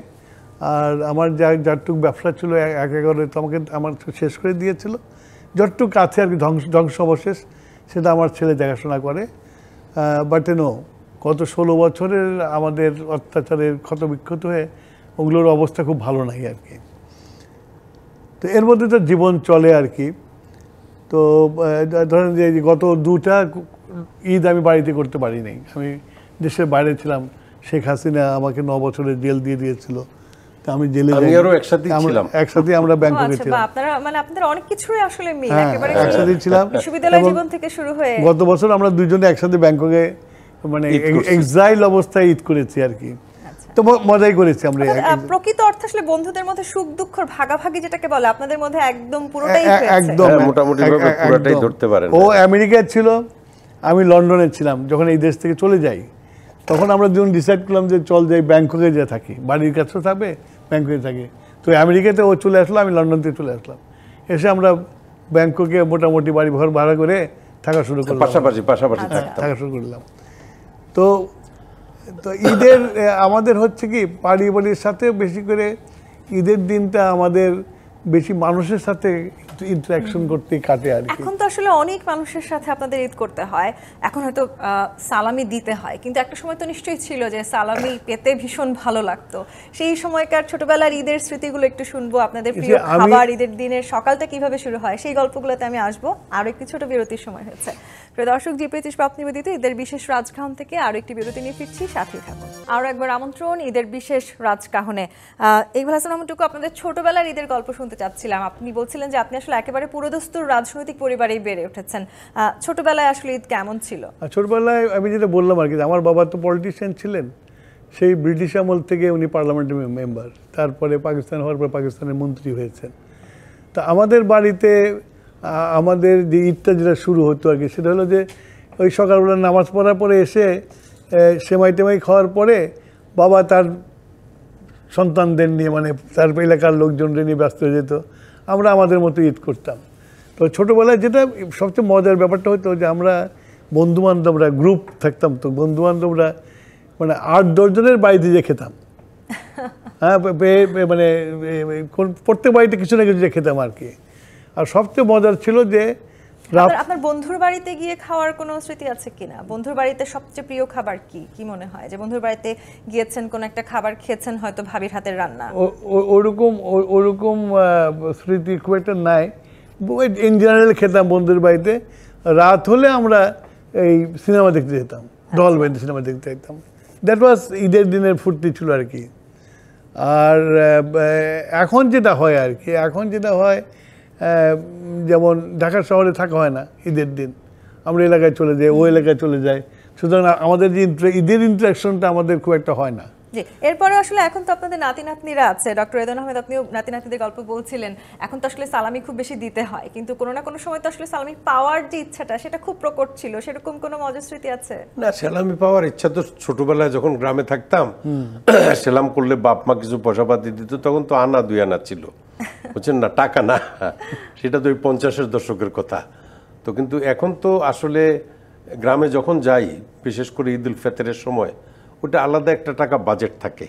আর আমার যারটুক ব্যবসা ছিল 1 একরে তো আমার শেষ করে দিয়েছিল, যতটুক আছে আর কি ধ্বংস অবশেষ, সেটা আমার ছেলে দেখাশোনা করে। বাট গত 16 বছরের আমাদের অত্যাচারের ক্ষতবিক্ষত হয়ে ওগুলোর অবস্থা খুব ভালো নাই আর কি। তো এর মধ্যে তো জীবন চলে আর কি। তো ধরেন যে গত 2টা ঈদ আমি বাড়িতে করতে পারি নাই, আমি দেশের বাইরে ছিলাম। শেখ হাসিনা আমাকে 9 বছরের জেল দিয়ে দিয়েছিল, তো আমি জেলে একসাথে আমরা ব্যাংককে ছিলাম। আপনারা মানে আপনাদের অনেক কিছুই আসলে মিল, হ্যাঁ, একেবারে একসাথে ছিলাম। বিশ্ববিদ্যালয় জীবন থেকে শুরু হয়ে গত বছর আমরা দুজনে একসাথে ব্যাংককে মানে এক্সাইল অবস্থায় ঈদ করেছি আর কি। তো মজাই করেছি আমরা। প্রকৃত অর্থে আসলে বন্ধুদের মধ্যে সুখ দুঃখের ভাগাভাগি যেটাকে বলে, আপনাদের মধ্যে একদম পুরোটাই হয়েছে। একদম মোটামুটি ভাবে পুরোটাই ধরতে পারেন। ও আমেরিকায় ছিল, আমি লন্ডনে ছিলাম। যখন এই দেশ থেকে চলে যাই, তখন আমরা দুজন ডিসাইড করলাম যে চল যাই ব্যাংককে যে থাকি, বাড়ির কাছেও থাকবে, ব্যাংককে থাকি। তো আমেরিকাতে ও চলে আসলো, আমি লন্ডন থেকে চলে আসলাম। এসে আমরা ব্যাংককে মোটামুটি বাড়ি ঘর ভাড়া করে থাকা শুরু করলাম, পাশাপাশি থাকা শুরু করলাম। তো ঈদের আমাদের হচ্ছে কি পারিবারিক সাথে বেশি করে ঈদের দিনটা আমাদের বেশি মানুষের সাথে ইন্টারাকশন করতে কাটে আর কি। এখন তো আসলে অনেক মানুষের সাথে আপনাদের ঈদ করতে হয়, এখন হয়তো সালামি দিতে হয়, কিন্তু একটা সময় তো নিশ্চয়ই ছিল যে সালামি পেতে ভীষণ ভালো লাগতো। সেই সময়কার ছোটবেলার ঈদের স্মৃতিগুলো একটু শুনবো, আপনাদের প্রিয় খাবার, ঈদের দিনের সকালটা কিভাবে শুরু হয় সেই গল্পগুলোতে আমি আসবো। আরো একটি ছোট বিরতির সময় হচ্ছে। প্রিয় দর্শক, জি25 প্রাপ্ত নিবেদিত ঈদের বিশেষ রাজকাহন থেকে আরো একটি বিরতি নিয়ে ফিরছি, সাথেই থাকুন। আরো একবার আমন্ত্রণ ঈদের বিশেষ রাজকাহনে। ইকবাল হাসান মাহমুদটুকু আপনাদের ছোটবেলার ঈদের গল্প শুনতে চাচ্ছিলাম। আপনি বলছিলেন যে আপনি আসলে একেবারে পুরোদস্তুর রাজনৈতিক পরিবারেই বেড়ে উঠেছেন। ছোটবেলায় আসলে ঈদ কেমন ছিল? ছোটবেলায় আমি যেটা বললাম আর কি, আমার বাবা তো পলিটিশিয়ান ছিলেন, সেই ব্রিটিশ আমল থেকে উনি পার্লামেন্টের মেম্বার, তারপরে পাকিস্তান হওয়ার পর পাকিস্তানের মন্ত্রী হয়েছেন। তা আমাদের বাড়িতে আমাদের যে ঈদটা যেটা শুরু হতো আর কি, সেটা হলো যে ওই সকালবেলা নামাজ পড়ার পরে এসে সেমাই টেমাই খাওয়ার পরে বাবা তার সন্তানদের নিয়ে মানে তার এলাকার লোকজনদের নিয়ে ব্যস্ত হয়ে যেত, আমরা আমাদের মতো ঈদ করতাম। তো ছোটোবেলায় যেটা সবচেয়ে মজার ব্যাপারটা হতো যে আমরা বন্ধুবান্ধবরা গ্রুপ থাকতাম, তো বন্ধুবান্ধবরা মানে 8-10 জনের বাড়িতে যে খেতাম। হ্যাঁ, মানে প্রত্যেক বাড়িতে কিছু না কিছু যে খেতাম আর কি। আর সবচেয়ে মজার ছিল যে আপনার বন্ধুর বাড়িতে গিয়ে খাওয়ার কোনো স্মৃতি আছে কিনা? বন্ধুর বাড়িতে সবচেয়ে প্রিয় খাবার কি কি মনে হয় যে বন্ধুর বাড়িতে গিয়েছেন, কোন একটা খাবার খেয়েছেন হয়তো ভাবির হাতের রান্না? ওরকম স্মৃতি খুব একটা নাই। ইন জেনারেল খেতাম বন্ধুর বাড়িতে। রাত হলে আমরা এই সিনেমা দেখতে যেতাম, ডল বাড়িতে সিনেমা দেখতে যেতাম। দ্যাট ওয়াজ ঈদের দিনের ফুর্তি ছিল আর কি। আর এখন যেটা হয় আর কি, এখন যেটা হয় যেমন ঢাকা শহরে থাকা হয় না ঈদের দিন, আমরা এলাকায় চলে যাই, ও এলাকায় চলে যাই, সুতরাং আমাদের যে ঈদের ইন্টারাকশনটা আমাদের খুব একটা হয় না। জি, এরপরে আসলে এখন তো আপনাদের নাতি নাতনিরা আছে, ডক্টর রেদওয়ান আহমেদ আপনিও নাতি নাতনিদের গল্প বলছিলেন, এখন তো আসলে সালামি খুব বেশি দিতে হয়, কিন্তু কোনো না কোনো সময় তো আসলে সালামি পাওয়ার যে ইচ্ছাটা সেটা খুব প্রকট ছিল, সেরকম কোনো মজার স্মৃতি আছে? না, সালামি পাওয়ার ইচ্ছা তো ছোটবেলায় যখন গ্রামে থাকতাম, সেলাম করলে বাপ মা কিছু পয়সাপাতি দিত, তখন তো আনা 2 আনা ছিল, বুঝছেন না, টাকা না, সেটা তো ওই 50-এর দশকের কথা। তো কিন্তু এখন তো আসলে গ্রামে যখন যাই, বিশেষ করে ঈদ উল ফিতরের সময়, ওটা আলাদা একটা টাকা বাজেট থাকে।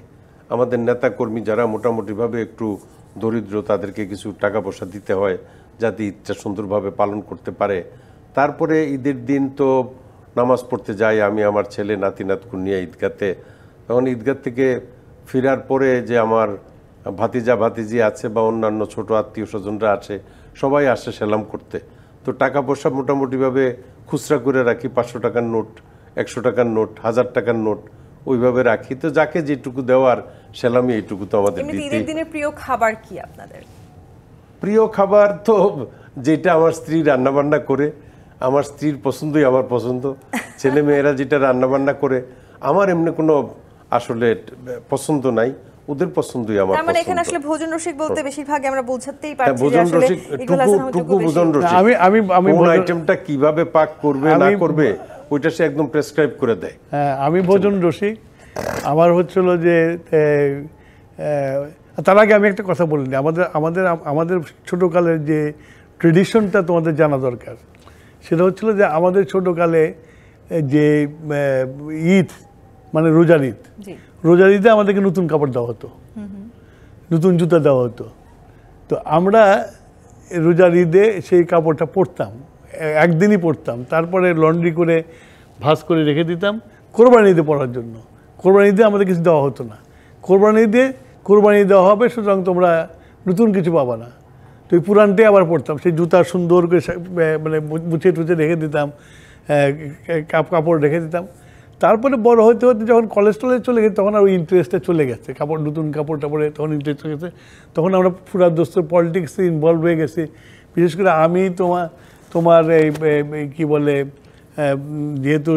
আমাদের নেতা কর্মী যারা মোটামুটিভাবে একটু দরিদ্র, তাদেরকে কিছু টাকা পয়সা দিতে হয় যাতে ঈদটা সুন্দরভাবে পালন করতে পারে। তারপরে ঈদের দিন তো নামাজ পড়তে যাই আমি আমার ছেলে নাতি নাতকু নিয়ে ঈদগাতে। তখন ঈদগাহ থেকে ফেরার পরে যে আমার ভাতিজা ভাতিজি আছে বা অন্যান্য ছোট আত্মীয় স্বজনরা আছে, সবাই আসে সেলাম করতে। তো টাকা পয়সা মোটামুটিভাবে খুচরা করে রাখি, 500 টাকার নোট, 100 টাকার নোট, 1000 টাকার নোট, ওইভাবে রাখি। তো যাকে যেটুকু দেওয়ার সেলামি এইটুকু তো আমাদের দিতে। ঈদের দিনে প্রিয় খাবার কি আপনাদের? প্রিয় খাবার তো যেটা আমার স্ত্রী রান্নাবান্না করে, আমার স্ত্রীর পছন্দই আমার পছন্দ, ছেলে মেয়েরা যেটা রান্নাবান্না করে, আমার এমনি কোনো আসলে পছন্দ নাই, ওদের পছন্দই আমার তার মানে এখানে পছন্দ। আসলে ভোজন রসিক বলতে বেশিরভাগ আমরা বোঝাতেই পারছি যে ভোজন আসলে রসিক, ইকবাল হাসান হয়তো টুকু খুব বেশি- ভোজন রসিক। আমি কোন আইটেমটা কিভাবে পাক করবে না করবে ওইটা সে একদম প্রেসক্রাইব করে দেয়। হ্যাঁ, আমি ভোজন রসিক। আমার হচ্ছিল যে তার আগে আমি একটা কথা বলিনি, আমাদের আমাদের আমাদের ছোটোকালের যে ট্রেডিশনটা তোমাদের জানা দরকার। সেটা হচ্ছিল যে আমাদের ছোটোকালে যে ঈদ মানে রোজার ঈদ, জি, রোজার ঈদে আমাদেরকে নতুন কাপড় দেওয়া হতো, নতুন জুতা দেওয়া হতো। তো আমরা রোজার ঈদে সেই কাপড়টা পরতাম, একদিনই পরতাম, তারপরে লন্ড্রি করে ভাঁজ করে রেখে দিতাম কোরবানি ঈদে পরার জন্য। কোরবানি ঈদে আমাদের কিছু দেওয়া হতো না, কোরবানি ঈদে কোরবানি দেওয়া হবে, সুতরাং তোমরা নতুন কিছু পাবা না। তো এই পুরানটাই আবার পরতাম, সেই জুতা সুন্দর করে মানে মুছে টুচে রেখে দিতাম, কাপড় রেখে দিতাম। তারপরে বড় হতে হতে যখন কলেজ টলেজ চলে গেছে, তখন আর ওই ইন্টারেস্টটা চলে গেছে, কাপড় নতুন কাপড় টাপড়ে তখন ইন্টারেস্ট হয়ে গেছে। তখন আমরা পুরা দোস্ত পলিটিক্সে ইনভলভ হয়ে গেছি। বিশেষ করে আমি তোমার এই কী বলে, যেহেতু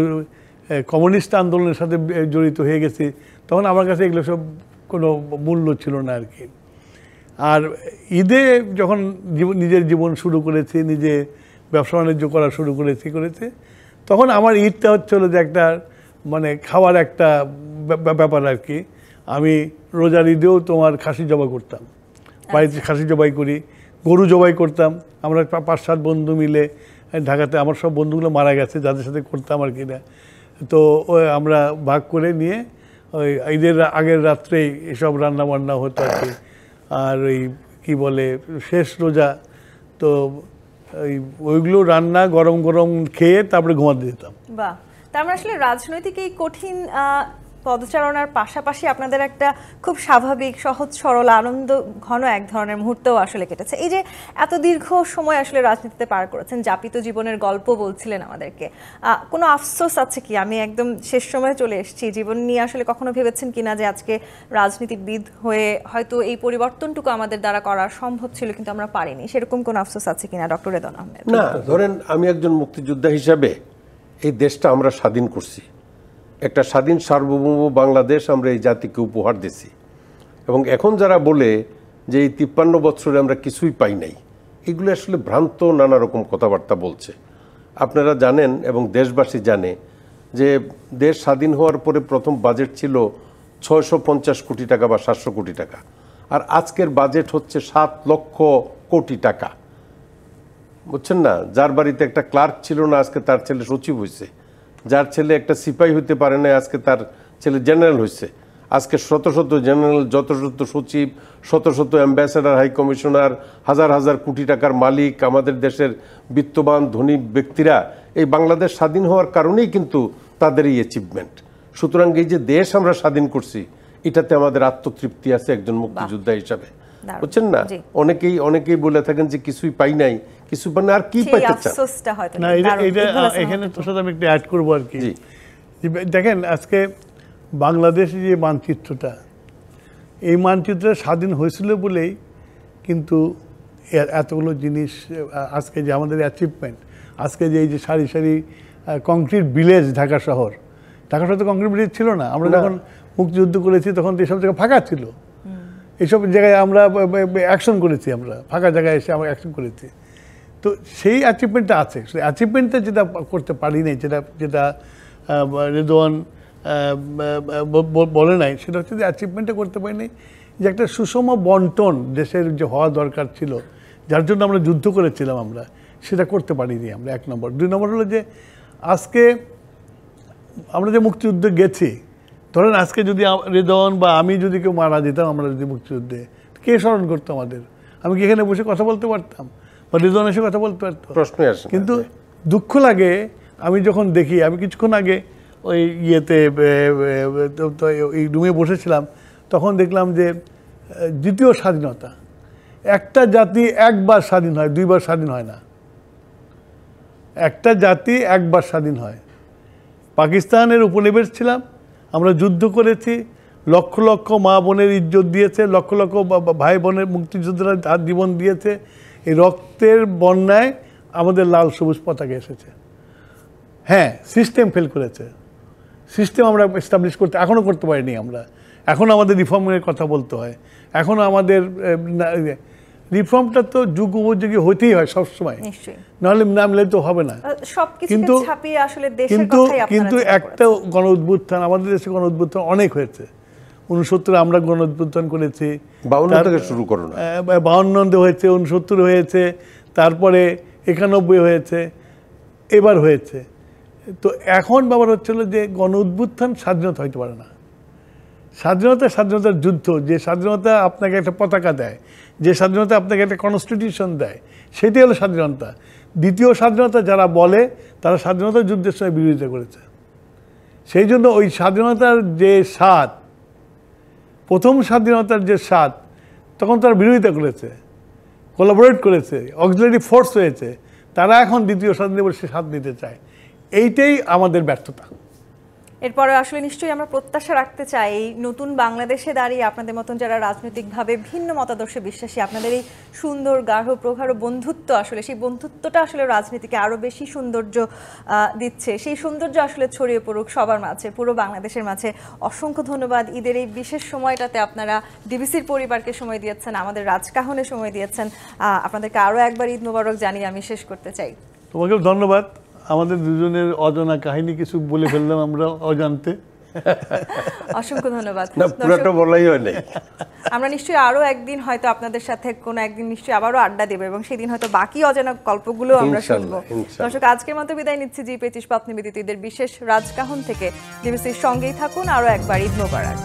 কমিউনিস্ট আন্দোলনের সাথে জড়িত হয়ে গেছি, তখন আমার কাছে এগুলো সব কোনো মূল্য ছিল না আর কি। আর ঈদে যখন নিজের জীবন শুরু করেছি, নিজে ব্যবসা বাণিজ্য করা শুরু করেছি তখন আমার ঈদটা হচ্ছিল যে একটা মানে খাওয়ার একটা ব্যাপার আর কি। আমি রোজার ঈদেও তোমার খাসি জবাই করতাম, বাড়িতে খাসি জবাই করি, গরু জবাই করতাম। আমরা 5-7 বন্ধু মিলে ঢাকাতে, আমার সব বন্ধুগুলো মারা গেছে যাদের সাথে করতাম আর কি না। তো আমরা ভাগ করে নিয়ে ওই ঈদের আগের রাত্রেই এসব রান্না বান্না হতো আর কি। আর ওই কী বলে শেষ রোজা, তো ওইগুলো রান্না গরম গরম খেয়ে তারপরে ঘুমাতে যেতাম। বাহ, তার মানে আসলে রাজনৈতিক এই কঠিন পদচারণার পাশাপাশি আপনাদের একটা খুব স্বাভাবিক সহজ সরল আনন্দ ঘন এক ধরনের মুহূর্তও আসলে কেটেছে। এই যে এত দীর্ঘ সময় আসলে রাজনীতিতে পার করেছেন, যাপিত জীবনের গল্প বলছিলেন আমাদেরকে, কোনো আফসোস আছে কি? আমি একদম শেষ সময়ে চলে এসেছি, জীবন নিয়ে আসলে কখনো ভেবেছেন কিনা যে আজকে রাজনীতিবিদ হয়ে হয়তো এই পরিবর্তনটুকু আমাদের দ্বারা করা সম্ভব ছিল কিন্তু আমরা পারিনি, সেরকম কোনো আফসোস আছে কিনা ডক্টর রেদওয়ান আহমেদ? না, ধরেন আমি একজন মুক্তিযোদ্ধা হিসাবে এই দেশটা আমরা স্বাধীন করছি, একটা স্বাধীন সার্বভৌম বাংলাদেশ আমরা এই জাতিকে উপহার দিছি। এবং এখন যারা বলে যে এই 53 বছরে আমরা কিছুই পাই নাই, এগুলো আসলে ভ্রান্ত নানা রকম কথাবার্তা বলছে। আপনারা জানেন এবং দেশবাসী জানে যে দেশ স্বাধীন হওয়ার পরে প্রথম বাজেট ছিল 650 কোটি টাকা বা 700 কোটি টাকা, আর আজকের বাজেট হচ্ছে 7 লক্ষ কোটি টাকা, বুঝছেন না? যার বাড়িতে একটা ক্লার্ক ছিল না, আজকে তার ছেলে সচিব হয়েছে। যার ছেলে একটা সিপাহী হইতে পারে না, আজকে তার ছেলে জেনারেল হয়েছে। আজকে শত শত জেনারেল, যত শত সচিব, শত শত অ্যাম্বাসেডার, হাই কমিশনার, হাজার হাজার কোটি টাকার মালিক, আমাদের দেশের বিত্তবান ধনী ব্যক্তিরা এই বাংলাদেশ স্বাধীন হওয়ার কারণেই কিন্তু তাদের এই অ্যাচিভমেন্ট। সুতরাং এই যে দেশ আমরা স্বাধীন করছি, এটাতে আমাদের আত্মতৃপ্তি আছে একজন মুক্তিযোদ্ধা হিসাবে, বুঝছেন না? অনেকেই বলে থাকেন যে কিছুই পাই নাই, কিছু পাই আর কি পাইতে চান না। এখানে তোর সাথে আমি একটু অ্যাড করবো আর কি। দেখেন আজকে বাংলাদেশের যে মানচিত্রটা, এই মানচিত্রটা স্বাধীন হয়েছিল বলেই কিন্তু এতগুলো জিনিস আজকে যে আমাদের অ্যাচিভমেন্ট, আজকে যে এই যে সারি সারি কংক্রিট ভিলেজ, ঢাকা শহর তো কংক্রিট ভিলেজ ছিল না। আমরা যখন মুক্তিযুদ্ধ করেছি তখন তো এসব জায়গা ফাঁকা ছিল, এইসব জায়গায় আমরা অ্যাকশন করেছি, আমরা ফাঁকা জায়গায় এসে আমরা অ্যাকশন করেছি। তো সেই অ্যাচিভমেন্টটা আছে। সেই অ্যাচিভমেন্টটা যেটা করতে পারি নাই, যেটা রেদওয়ান বলে নাই, সেটা হচ্ছে যে অ্যাচিভমেন্টটা করতে পারি নাই যে একটা সুষম বন্টন দেশের যে হওয়া দরকার ছিল, যার জন্য আমরা যুদ্ধ করেছিলাম, আমরা সেটা করতে পারিনি আমরা, 1 নম্বর। 2 নম্বর হলো যে আজকে আমরা যে মুক্তিযুদ্ধে গেছি, ধরেন আজকে যদি রেদওয়ান বা আমি যদি কেউ মারা যেতাম, আমরা যদি মুক্তিযুদ্ধে, কে স্মরণ করতো আমাদের? আমি কি এখানে বসে কথা বলতে পারতাম বা রেদওয়ান এসে কথা বলতে পারতাম? প্রশ্নই আসে না। কিন্তু দুঃখ লাগে আমি যখন দেখি, আমি কিছুক্ষণ আগে ওই ইয়েতে এই রুমে বসেছিলাম, তখন দেখলাম যে দ্বিতীয় স্বাধীনতা, একটা জাতি একবার স্বাধীন হয়, 2 বার স্বাধীন হয় না। একটা জাতি একবার স্বাধীন হয়। পাকিস্তানের উপনিবেশ ছিলাম, আমরা যুদ্ধ করেছি, লক্ষ লক্ষ মা বোনের ইজ্জত দিয়েছে, লক্ষ লক্ষ ভাই বোনের মুক্তিযোদ্ধারা তার জীবন দিয়েছে। এই রক্তের বন্যায় আমাদের লাল সবুজ পতাকা এসেছে। হ্যাঁ, সিস্টেম ফেল করেছে, সিস্টেম আমরা এস্টাবলিশ এখনও করতে পারিনি আমরা। এখনও আমাদের রিফর্মের কথা বলতে হয়, এখনও আমাদের রিফর্মটা তো যুগ উপযোগী হতেই হয় সবসময়, নাহলে নামলে তো হবে না। কিন্তু একটা গণ উদ্ভুত্থান, আমাদের দেশে গণ উদ্ভুত্থান অনেক হয়েছে। 69 আমরা গণ উদ্ভুত্থান করেছি, 52 থেকে শুরু করো না, 52 হয়েছে, 69 হয়েছে, তারপরে 91 হয়েছে, এবার হয়েছে। তো এখন ব্যাপার হচ্ছিল যে গণ উদ্ভুত্থান স্বাধীনতা হইতে পারে না। স্বাধীনতার যুদ্ধ, যে স্বাধীনতা আপনাকে একটা পতাকা দেয়, যে স্বাধীনতা আপনাকে একটা কনস্টিটিউশন দেয়, সেটাই হলো স্বাধীনতা। দ্বিতীয় স্বাধীনতা যারা বলে, তারা স্বাধীনতার যুদ্ধের সময় বিরোধিতা করেছে। সেই জন্য ওই স্বাধীনতার যে স্বাদ, প্রথম স্বাধীনতার যে স্বাদ, তখন তারা বিরোধিতা করেছে, কোলাবোরেট করেছে, অক্সিলারি ফোর্স হয়েছে। তারা এখন দ্বিতীয় স্বাধীনতা বলে সে স্বাদ নিতে চায়। এইটাই আমাদের ব্যর্থতা। এরপরে আসলে নিশ্চয়ই আমরা প্রত্যাশা রাখতে চাই নতুন বাংলাদেশে দাঁড়িয়ে আপনাদের মতন যারা রাজনৈতিকভাবে ভিন্ন মতাদর্শে বিশ্বাসী, আপনাদের এই সুন্দর গাঢ় প্রগাঢ় বন্ধুত্ব, আসলে সেই বন্ধুত্বটা আসলে রাজনীতিকে আরও বেশি সৌন্দর্য দিচ্ছে। সেই সৌন্দর্য আসলে ছড়িয়ে পড়ুক সবার মাঝে, পুরো বাংলাদেশের মাঝে। অসংখ্য ধন্যবাদ। ঈদের এই বিশেষ সময়টাতে আপনারা ডিবিসির পরিবারকে সময় দিয়েছেন, আমাদের রাজকাহনে সময় দিয়েছেন। আপনাদেরকে আরও একবার ঈদ মোবারক জানিয়ে আমি শেষ করতে চাই। তোমাকেও ধন্যবাদ। আমাদের দুজনের অজানা কাহিনী কিছু বলে ফেললাম আমরা অজান্তে। অসংখ্য ধন্যবাদ। পুরোটা বলাই হয় নাই। আমরা নিশ্চয়ই আরো একদিন হয়তো আপনাদের সাথে কোনো একদিন নিশ্চয়ই আবারও আড্ডা দেব এবং সেদিন হয়তো বাকি অজানা গল্পগুলো আমরা শুনবো। দর্শক, আজকের মতো বিদায় নিচ্ছি জি25 পত্নী বিদ্যুৎ ঈদের বিশেষ রাজকাহন থেকে। ডিবিসির সঙ্গেই থাকুন। আরো একবার ঈদ মোবারক।